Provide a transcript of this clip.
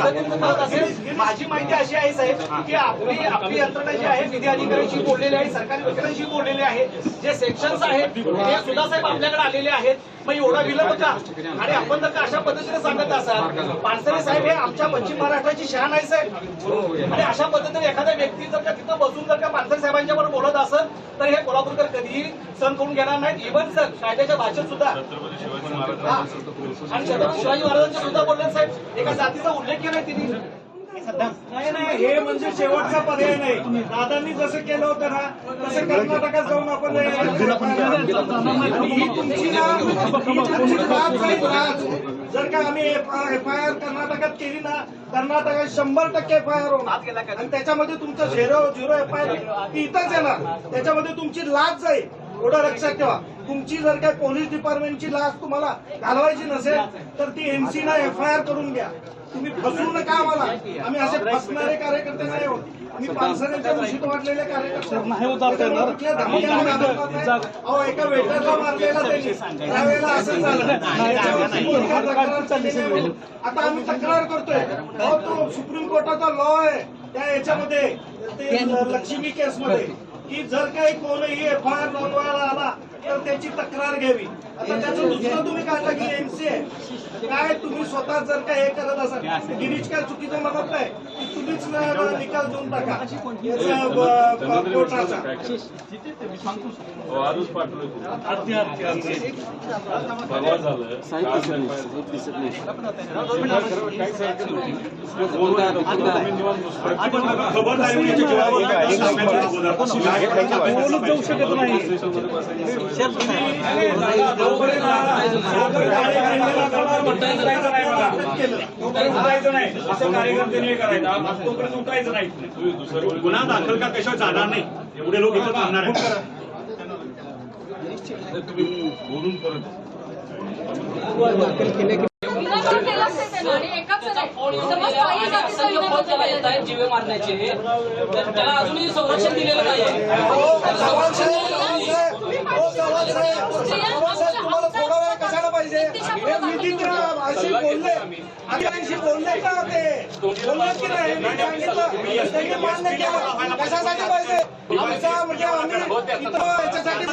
पद्धतीने करत असेल. माझी माहिती अशी आहे साहेब की आपली यंत्रणा जी आहे विधी अधिकाऱ्यांशी बोललेली आहे, सरकारी वकिलांशी बोललेले आहे. जे सेक्शन्स आहेत ते सुद्धा साहेब आपल्याकडे आलेले आहेत. मग एवढा विलंब का? आणि आपण जर का अशा पद्धतीने सांगत असाल, पानसरे साहेब हे आमच्या पश्चिम महाराष्ट्राची शान आहे साहेब. आणि अशा पद्धतीने एखाद्या व्यक्ती जर का तिथं बसून जर का पानसरे साहेबांच्या बरोबर बोलत असेल तर हे कोल्हापूरकर कधीही सहन करून घेणार नाहीत. इव्हन सर कायद्याच्या भाषेत सुद्धा आणि छत्रपती शिवाजी महाराजांचे सुद्धा बोलले साहेब, एका जातीचा उल्लेख केलाय तिने. नाही नाही, हे म्हणजे शेवटचा पर्याय नाही. दादांनी जसं केलं होतं ना तसं कर्नाटकात जाऊन आपण ही तुमची जर का आम्ही FIR कर्नाटकात केली ना, कर्नाटकात 100% FIR होणार आणि त्याच्यामध्ये तुमचं 0 FIR इथंच येणार. त्याच्यामध्ये तुमची लाच जाईल, एवढं लक्षात ठेवा. तुमची जर काय पोलीस डिपार्टमेंटची लाच तुम्हाला घालवायची नसेल तर ती MC ला FIR करून घ्या. तुम्ही फसवू नका आम्हाला. आम्ही असे फसणारे कार्यकर्ते नाही होत. आम्ही पानसरेंच्या उशीत वाटलेले कार्यकर्ते नाही होत. अहो एका वेटरला मारलेला त्यांनी त्यावेळेला असं झालं. आता आम्ही तक्रार करतोय. अहो तो सुप्रीम कोर्टाचा लॉ आहे त्या याच्यामध्ये ते लक्ष्मी केसमध्ये की जर काही कोणीही FIR नोंदवायला आला तर त्याची तक्रार घ्यावी. आता त्याचं दुसरं तुम्ही काढलं की MC आहे काय. तुम्ही स्वतः जर का हे करत असाल, गिरीश काय चुकीचं म्हणत नाही की तुम्हीच निकाल देऊन टाका कोर्टाचा. जाऊ शकत नाही. असं कार्यकर्त्यांनी हे करायचं, तोपर्यंत उठायचं नाही. गुन्हा दाखल का कशावर जाणार नाही, एवढे लोक इथं थांबणार आहेत. तुम्ही बोलून परत जीवे मारण्याचे त्याला अजूनही संरक्षण दिलेलं नाही. कशाला पाहिजे अशी बोलले आम्ही बोलले का ते बोलत की नाही त्यांनी मान्य केलं. कशासाठी पाहिजे आमचा म्हणजे आम्ही इथं याच्यासाठी